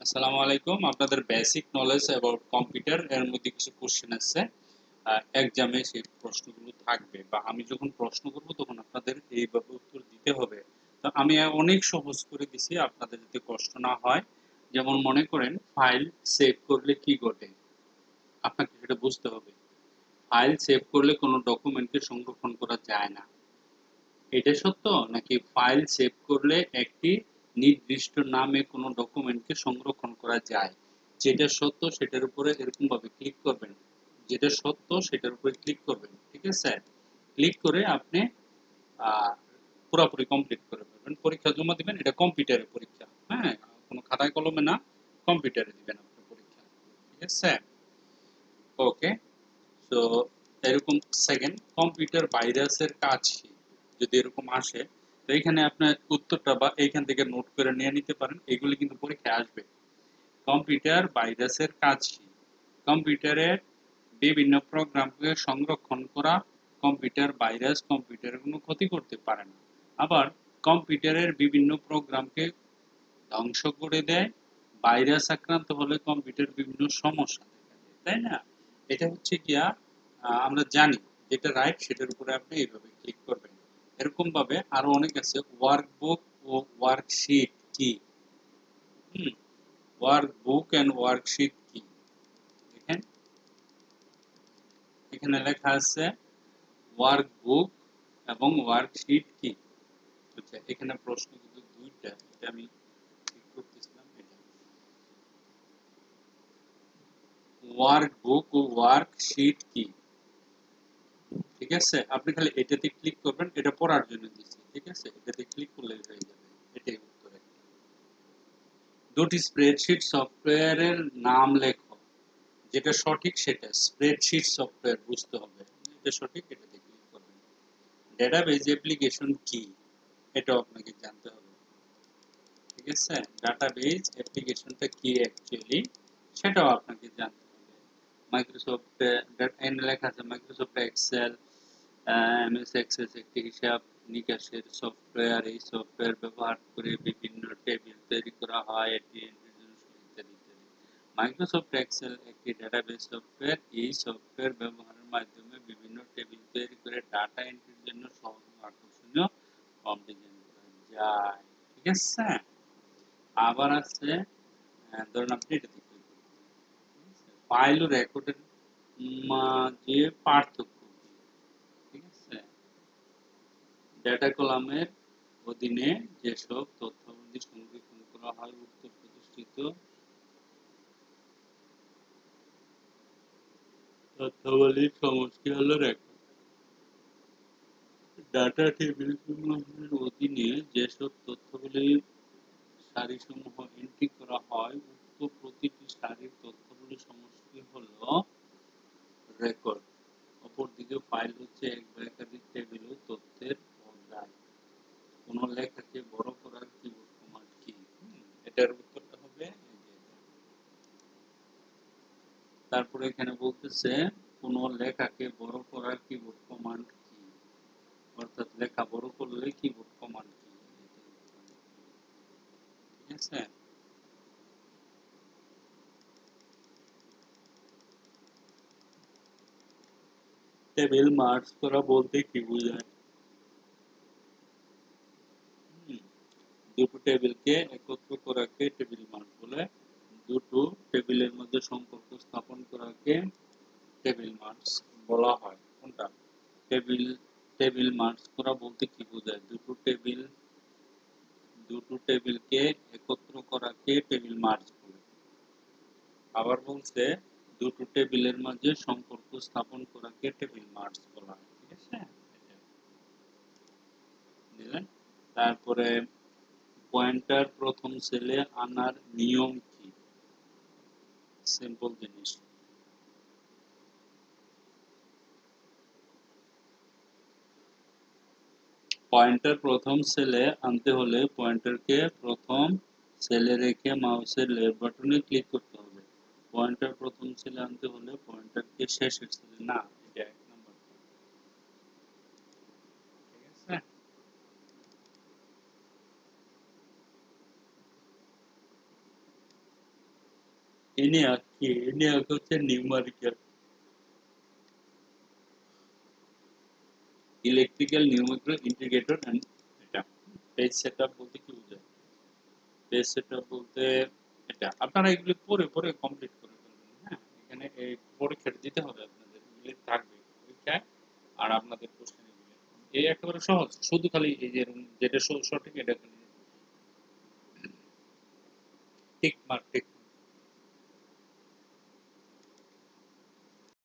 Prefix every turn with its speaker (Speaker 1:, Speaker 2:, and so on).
Speaker 1: আসসালামু আলাইকুম। আপনাদের বেসিক নলেজ অ্যাবাউট কম্পিউটার এর মধ্যে কিছু কোশ্চেন আছে। এক্সামে সেই প্রশ্নগুলো থাকবে বা আমি যখন প্রশ্ন করব তখন আপনাদের এইভাবে উত্তর দিতে হবে। তো আমি অনেক সহজ করে দিছি আপনাদের যাতে কষ্ট না হয়। যেমন মনে করেন ফাইল সেভ করলে কি ঘটে? আপনাকে সেটা বুঝতে হবে। ফাইল সেভ করলে কোনো ডকুমেন্টকে সংরক্ষণ করা যায় না। এটা সত্য নাকি ফাইল সেভ করলে একটি নির্দিষ্ট নামে কোনো ডকুমেন্টকে সংরক্ষণ করা যায়? যেটা সত্য সেটার উপরে এরকম ভাবে ক্লিক করবেন। যেটা সত্য সেটার উপরে ক্লিক করবেন। ঠিক আছে? ক্লিক করে আপনি আহ, পুরোপুরি কমপ্লিট করে ফেলবেন। পরীক্ষা জমা দিবেন। এটা কম্পিউটারের পরীক্ষা। হ্যাঁ, কোনো খাতায় কলমে না, কম্পিউটারে দিবেন আপনি পরীক্ষা। ঠিক আছে? ওকে। তো এরকম সেকেন্ড কম্পিউটার ভাইরাসের কাজ কি? যদি এরকম আসে তো এখানে আপনার উত্তরটা বা এইখান থেকে নোট করে নিয়ে নিতে পারেন। এগুলি কিন্তু পরীক্ষায় আসবে। কম্পিউটার ভাইরাসের কাজ কি? কম্পিউটারের বিভিন্ন প্রোগ্রামকে সংরক্ষণ করা। কম্পিউটার ভাইরাস কম্পিউটারের কোনো ক্ষতি করতে পারে না। আবার কম্পিউটারের বিভিন্ন প্রোগ্রামকে ধ্বংস করে দেয়। ভাইরাস আক্রান্ত হলে কম্পিউটার বিভিন্ন সমস্যা দেখা দেয়, তাই না? এটা হচ্ছে গিয়া আমরা জানি যেটা রাইট সেটার উপরে আপনি এইভাবে ক্লিক করবেন। এরকম ভাবে আরো অনেক আছে। ওয়ার্কবুক ও ওয়ার্কশিট কি? হুম, ওয়ার্কবুক এন্ড ওয়ার্কশিট কি? দেখেন এখানে লেখা আছে ওয়ার্কবুক এবং ওয়ার্কশিট কি। আচ্ছা, এখানে প্রশ্ন কিন্তু দুইটা, এটা আমি ঠিক করতেছিলাম। এটা ওয়ার্কবুক ও ওয়ার্কশিট কি? ঠিক আছে, আপনি খালি এটাতে ক্লিক করবেন। এটা পড়ার জন্য দিচ্ছি। ঠিক আছে, এটাতে ক্লিক করলে হয়ে যাবে। এটাই উত্তর। দুটি স্প্রেডশিট সফটওয়্যারের নাম লেখো। যেটা সঠিক সেটা স্প্রেডশিট সফটওয়্যার বুঝতে হবে। এটা সঠিক, এটাতে ক্লিক করবেন। ডেটাবেজ অ্যাপ্লিকেশন কি? এটাও আপনাকে জানতে হবে। ঠিক আছে, ডাটাবেজ অ্যাপ্লিকেশনটা কি অ্যাকচুয়ালি সেটাও আপনাকে জানতে হবে। মাইক্রোসফট এখানে লেখা আছে মাইক্রোসফট এক্সেল, এমএস এক্সেস একটি হিসাব নিকাশের সফটওয়্যার। এই সফটওয়্যার ব্যবহার করে বিভিন্ন টেবিল তৈরি করা হয়, এটি ইত্যাদি ইত্যাদি। মাইক্রোসফট এক্সেল একটি ডেটাবেস সফটওয়্যার। এই সফটওয়্যার ব্যবহারের মাধ্যমে বিভিন্ন টেবিল তৈরি করে ডাটা এন্ট্রির জন্য সহজ ও আকর্ষণীয় ফর্ম ডিজাইন করা যায়। ঠিক আছে? আবার আছে ধরুন আপনি এটাতে ক্লিক করবেন। ফাইল ও রেকর্ডের মাঝে পার্থক্য কি? ঠিক আছে, ডেটা কলামের অধীনে যেসব তথ্যাবলী সংরক্ষণ করা হয় উক্ত প্রতিষ্ঠিত তথ্যাবলীর সমষ্টি হলো রেকর্ড। ডাটা টেবিল সমূহের অধীনে যেসব তথ্যাবলীর সারিসমূহ এন্ট্রি করা হয় উক্ত প্রতিটি সারির তথ্যাবলী সমষ্টি হলো রেকর্ড। অপরদিকে ফাইল হচ্ছে এক বা একাধিক টেবিল ও তথ্যের অধ্যায়। কোনো লেখাকে বড় করার কিবোর্ড কমান্ড কি? এটার উত্তরটা হবে এই যে এটা। তারপরে এখানে বলতেছে কোনো লেখাকে বড় করার কিবোর্ড কমান্ড কি? অর্থাৎ লেখা বড় করলে কিবোর্ড কমান্ড কি? ঠিক আছে? টেবিল মার্জ করা বলতে কি বোঝায়? হুম, দুটো টেবিলকে একত্র করাকে টেবিল মার্জ বলে। দুটো টেবিলের মধ্যে সম্পর্ক স্থাপন করাকে টেবিল মার্জ বলা হয়। কোনটা? টেবিল টেবিল মার্জ করা বলতে কি বোঝায়? দুটো টেবিলকে একত্র করাকে টেবিল মার্জ বলে। আবার বলছে দুটো টেবিলের মাঝে সম্পর্ক স্থাপন করাকে টেবিল মার্জ বলা হয়। ঠিক আছে, বুঝলেন? তারপরে পয়েন্টার প্রথম সেলে আনার নিয়ম কি? সিম্পল জিনিস। পয়েন্টার প্রথম সেলে আনতে হলে পয়েন্টারকে প্রথম সেলে রেখে মাউসের লেফট বাটনে ক্লিক করতে হবে। পয়েন্টার প্রথম সেলে আনতে হলে পয়েন্টারকে শেষের সেলে না, এটা এক নাম্বার। ঠিক আছে, ENIAC কি? ENIAC হচ্ছে numerical electrical numerical integrator and এটা পেজ সেটআপ বলতে কি বোঝায়? পেজ সেটআপ বলতে এটা আপনারা এগুলো পরে পরে কমপ্লিট করে ফেলবেন। হ্যাঁ, এখানে এই পরীক্ষাটা দিতে হবে আপনাদের, এগুলো থাকবে পরীক্ষায় আর আপনাদের কোশ্চেন এগুলো এই একেবারে সহজ, শুধু খালি এই যে যেটা সঠিক এটা টিক মার্ক